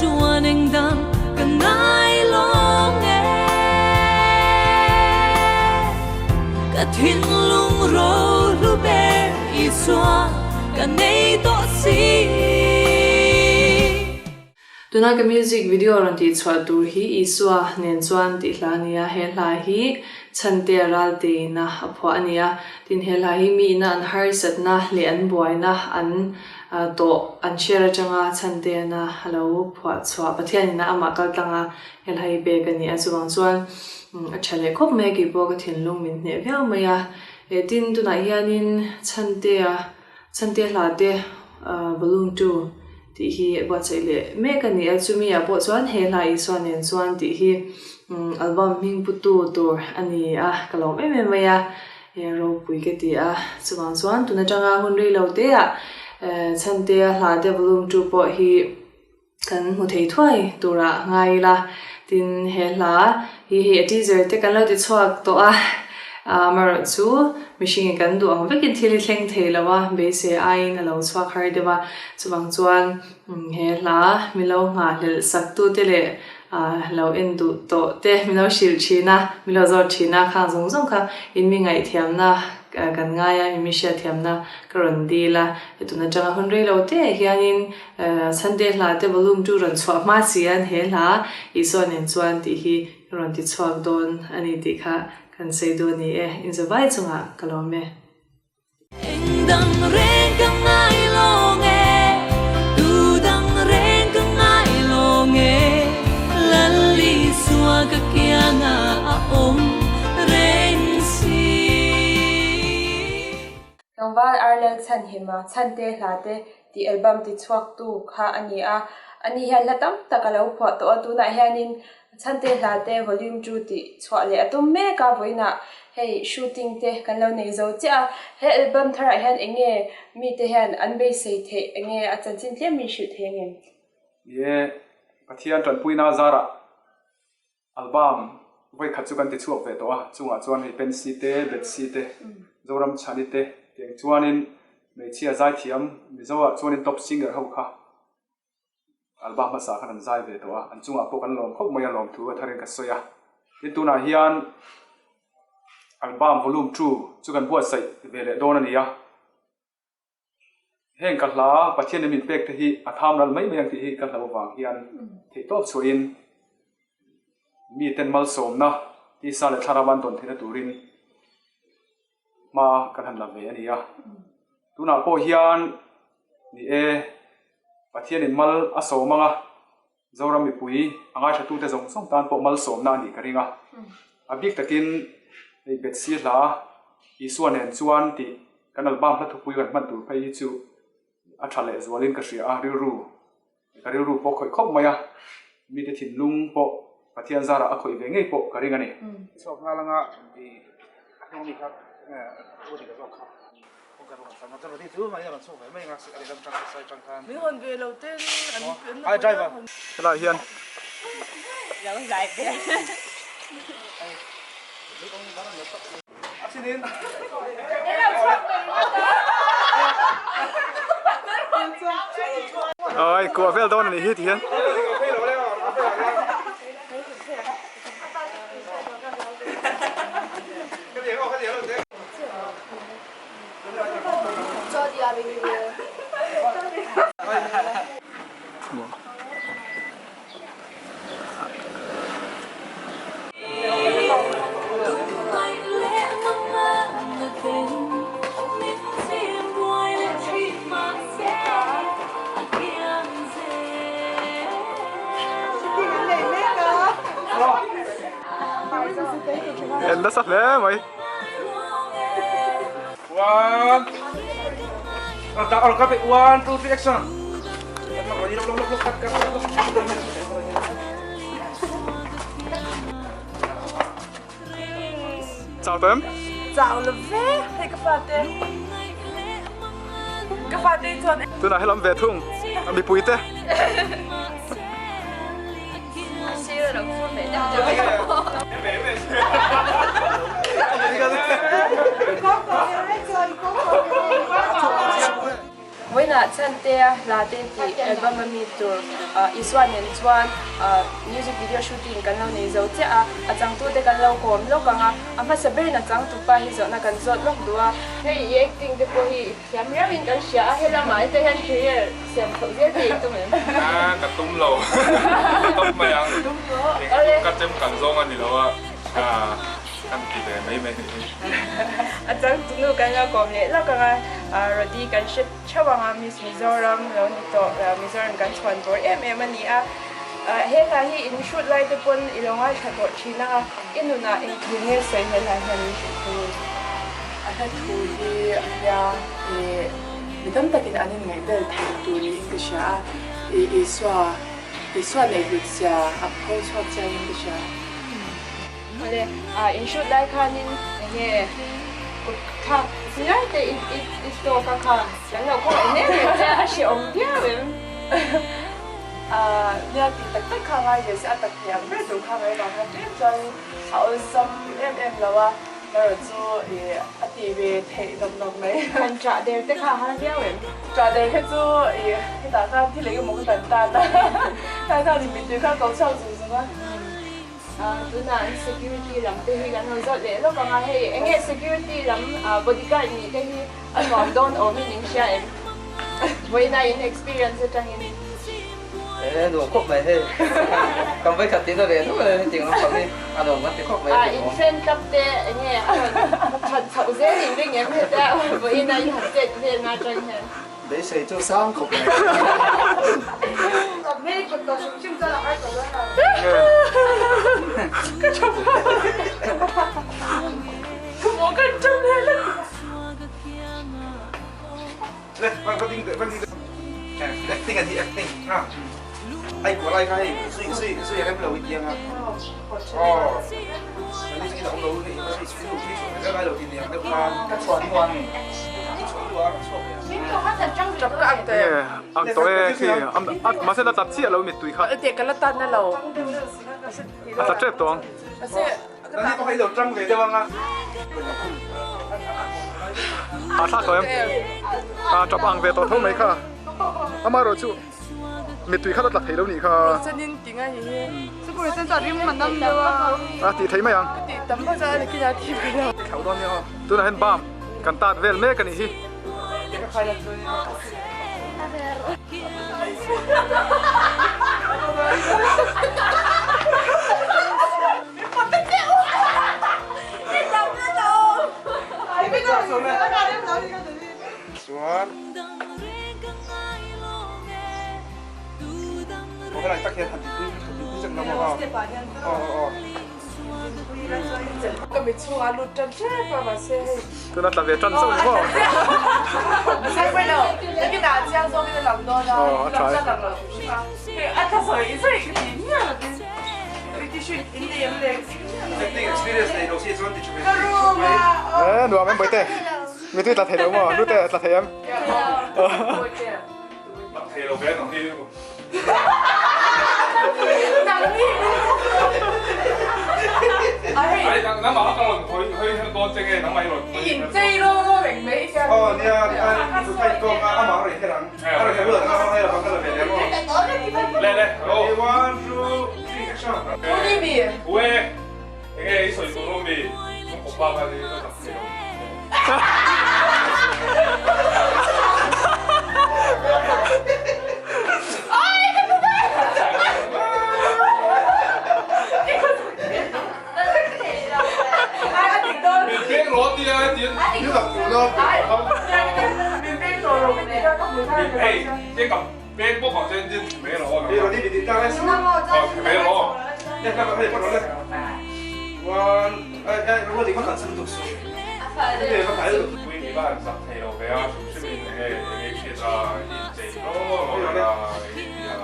chuan anh đam cần ai lo nghe cả thiên lung rô lu bè ISUA cả nay to si tuna ka music video ron ti chwa tur hi ISUA nen chuan ti hlania he hla hi Chhantea RALTE na aphwa ania tin he hla hi mi na an harisat na le an buai na an to an share changa Chhantea na halo phwa chwa pathian na ama kal tanga he hla hi be ka ni achuwang chuan a thale khop me ki bo ka thin lung min ne vya maya e tin tuna hianin Chhantea Hlate volume 2 ti hi bo chaile me ka ni achumi a bo chuan he hla ISUA nen chuan ti hi album ming putu tur ani a kalom em maya e ro pui ke ti a chuwang chuan tuna tanga hun rei lo te a Chhantea Hlate volume 2 po hi kan mu thei thwai tura ngai la tin he hla hi teaser te kan lo ti chhuak to a mar chu machine kan du ang vekin thili thleng thei lawa be se ain alo chhuak har dewa chuwang chuan he hla milo nga hlel sak tu te le lo endu to te milo shil china milo zor china khang zong zong kha in mi ngai thiam na kan ngaya mi sha thiam na karon dila etuna changa hun rei lo te hianin Chhantea Hlate volume 2 ron chwa ma sian he hla ISUA nen chuan ti hi ron ti chhuak don ani ti kha kan sei do ni e in the vai chunga kalome anh đang reng ka ngai lo nghe tu đang reng ka ngai lo nghe lali suwa ka kia nga om reng si Nongwal LALCHHANHIMI Chhantea Hlate ti album ti chuak tu kha ani a ani hian latam takalo pho to atuna hianin Chhantea Hlate volume 2 ti chwa le atum me ka voina hei shooting te kan lo nei zo cha he album thara hian enge mi te hian an be sei the enge a chanchin tle mi shoot the nge ye pathian tan puina zara album voi khachu kan ti chuak ve to a chunga chuan hi Bethsy te Bethsy te zoram chani te teng chuanin mei chia zai thiam mizowa chuanin top singer ho kha album ma sa khan zai ve to a an chunga po kan lom khop moya lom thu tharin ka soya tin tuna hian album volume 2 chu kan buat sai ve le don ania heng ka hla pathian min pek te hi atham ral mai mai ti hi kan hla wang hian thei top chuin mi ten mal som na ti sa le tharawan ton thina turin ma kan han la ve ania tuna po hian ni e pathian in mal aso manga zoram mi pui anga thatu te zong song tan po mal som na ni karinga abik takin ei Bethsy hla ISUA nen chuan ti kan album hla thu pui kan man tur phei chu a thale zwalin ka ria a riru po khoi khop maya mi te thin lung po pathian zara a khoi ve ngei po karinga ni so ngalanga di ni khat odi ka kha kan kan sama terus itu mai ran so mai ngas ada dalam trang sai trang kan mi hon ve lo te ai driver la hian yang zai ke accident ai ko vel don ni hit hian em đã sắp lẽ mày one orang kape 1 2 3 action look cut chào tấm chào là ve hay cái pha tê chọn tôi nói làm về thùng anh bị bụi thế siêu là không phải đâu Voina Chhantea Hlate ti album ami tur ISUA Nen Chuan music video shooting kan lo nei zo cha a chang tu te kan lo kom lo kanga ama saber na chang tu pa hi zo na kan zot lok dua hei acting te ko hi camera in kan sia hela mai te han career sem thau je ti tu men ka tum lo tum ma yang ka chem kan zong ani lo kan ti de mai a chang tu nu kan ga kom le lo kanga Rody kan ship chawanga Miss Mizoram lo ni to Mizoram kan chuan bor ani a he ta hi in shoot lai te pon ilonga thato china inuna engineer sai hela han tu Ada tu di ya midam takin anin ngai bel thai tu ni kisha iswa nei hutsia apho chwa chai kisha ale in shoot lai khanin nge ka sinai te isto ka kha yang lo ko ne ja a shi om dia wen ya ti tak tak kha ngai ye sa tak ya be tu kha ngai ba ha te chai sao sam lawa rồi cho ati về thể động động này kan tra der te kha ha dia wen trả đề cái cho cái đại gia thì lấy cái món tận ta đại gia thì mình tự khắc cầu sau rồi sao tu na security lam te hi kan ho zot le lo ka nga hei enge security lam bodyguard ni te hi an mom don o mi ning sha em voi na in experience tang in đồ khóc mày thế còn với thật tiếng nó về lúc này tiếng nó khóc đi đồ mất tiếng khóc mày in friend cấp te enge thật thau ze ni ring em he ta voi na in hat te te na tang he để xây cho sáng khóc mày me ko to chim ta la ai ko la có cái chân này lên Đây, bạn có acting anh thì acting ha. Ai của ai hay, suy em đầu tiên ha. Anh đi động đầu thì cái đầu tiên thì em cái chuẩn hoàn. chụp cái ảnh tệ ang toy khi ma se la tat chi lo mi tui kha tiệc cái là tan nó lâu ta trep tong Anh có hay đầu trăng về đâu không? sa ko em chop ang ve to thong mai kha ama ro chu mi tui kha la thei lo ni kha chân in tiếng anh gì số người chân chọn riêng mà năm đâu ti thei mai ang thì tấm bao giờ thì kia thì bây giờ khau don yo tu na hen bam kan tat vel me kan hi Xuống. Có cái này chắc hiện hẳn thì cứ dựng nó vào. cái bị chua alu chân chết mà xe tu na ta ve chan so ni ko sai quay đầu cái đàn trang xong cái làm đôi đó làm ra làm cái ăn thằng sợi ít rồi cái gì nhá cái chuyện in đi em lên Acting experience này đầu tiên thì chụp cái room à nu am bai te mi tui ta thei lo mo nu te ta thei em thầy đầu bé còn đi ai nang ma ka lo hoi don cheng e nang mai lo nhìn chay lo mình mấy cái nha anh tụi thầy con mà rồi cái thằng rồi cái bữa nó hay là bằng cái là về đấy le le ro 1, 2, 3 action đi bì we e so i no mi un po pa di lo ta thei cái lỗ đi à tiền như là tụi nó mình biết rồi mình để cho các người thay hey cái cầm bên bốc vào trên trên mấy lỗ đi rồi đi ra đấy mấy lỗ nha các bạn thấy con nó lên one ai如果你看男生读书这个还是quý vị bạn sắp thấy đâu bé chúng mình cái chuyện là in dây lỗ là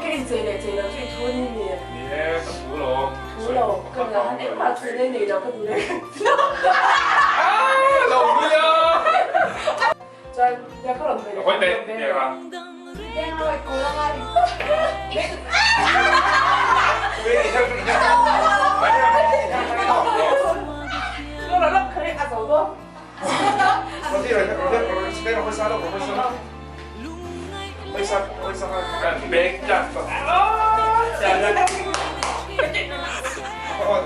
cái gì này gì là最突你你那什么lỗ突了跟了哎把之类你了跟你老弟啊在要可能没快点点啊nó là可以按手多我这个我会杀了，我会杀。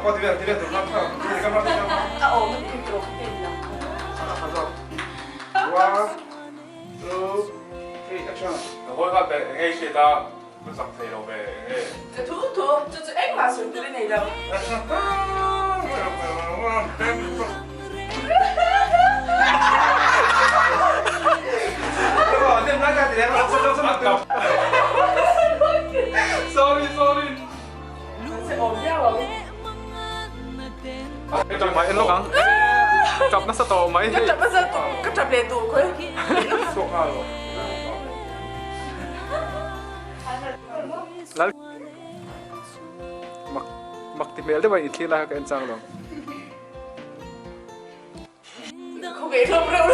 có thì về tụi nó thở thì các bạn À ồ, mình tìm chỗ tìm là One, two, three, action. Hồi gặp về ngay khi ta cứ sắp thấy đâu về ngay. Thế thú, cho anh mà xuống tới này đâu. Action. Sorry. Sẽ ổn nhau rồi. Ito may ino kang. Chop na sa to may. Cắt bây giờ cắt chập để tụ khơi. Lal Mak timel de ba itli la ka ensang lo. Không biết đâu đâu.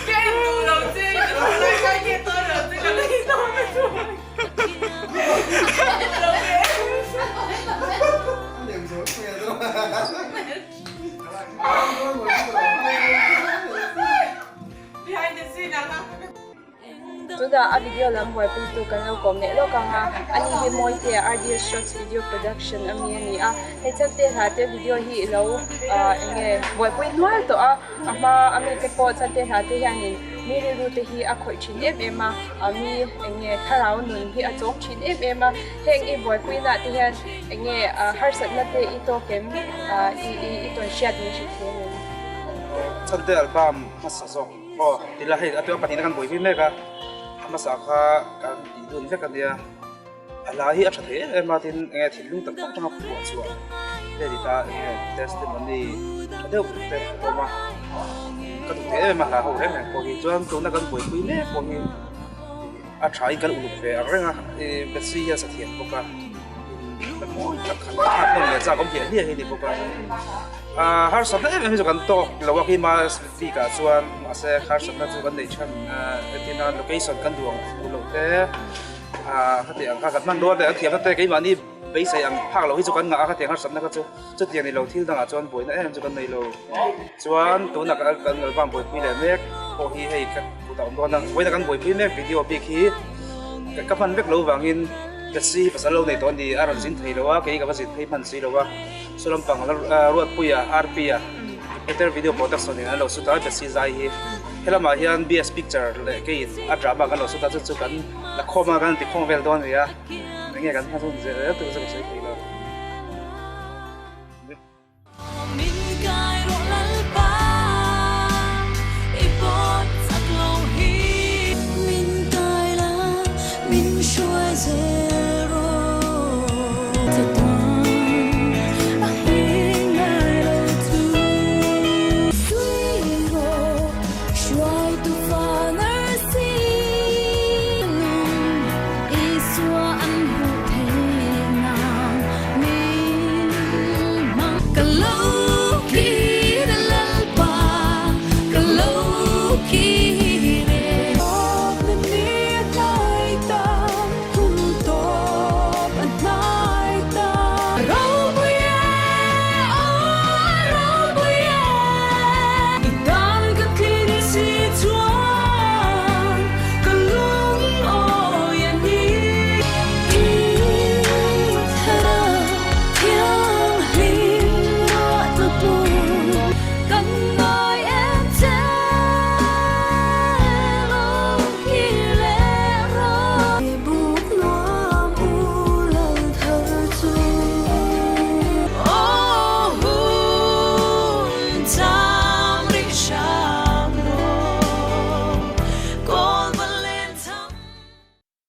Cái tụ đầu tiên, cái kia tôi đầu tiên là lấy tôi mới thôi. Behind the scene lah. Tuda a video lam boy pin tu kan lo kom ne lo kanga ani he moi te RDS Shots video production ami ani a he chante ha te video hi lo enge boy pin nual to a ama ami te ko chante ha te hianin mi ri ru te hi a khoi thin em a ami enge tharau nun hi a chok thin em a heng e boy pin na te hian enge har sat na te i to kem i to shat ni shi te Chhantea album masasok. Oh, tilahi ato patina kan boy film ka. Masaka kan idun fe kan dia. Alahi athathe Martin nge thilung tak tak tanga pu chuwa. Dedita testimony. Adeu te toma. Kan te ma la ho re ko hi chuan to na kan boy film ko hi a thai kan ulu fe a renga Bethsy ya sathian ko ka. Mo tak khan ha no le cha kom hi hi ni ko ka. Har sabna em jo kan to LAWMKIMI fi ka chuan ase har sabna chu kan nei chan etina location kan duang ulo te khati ang kha man do le thiam te ke mani be sai ang phak lo hi chu kan nga kha te har sabna ka chu tiang ni lo thil danga chuan boina em chu kan nei lo chuan tu na kan album boy pi le mek ko hi hei ka tu ta on dang boina kan boy pi mek video bi khi ka phan vek lo wangin Bethsy pasal lo nei ton di aral sin thei lo wa ke ka basit thei man si lo wa sulam pang ruat puya RP ya iter video production ni lo suta Bethsy zai hi helama hian BS picture le ke a drama kan lo suta chu kan la khoma kan ti khong vel don ya nge kan ha sun je tu zo sai thei lo Min kai ro lal pa ipot sak lo hi min kai la min shua zero te ton a hin ngai lo tu sui ro shuai tu fa na si ISUA an hu the na min mang ka lo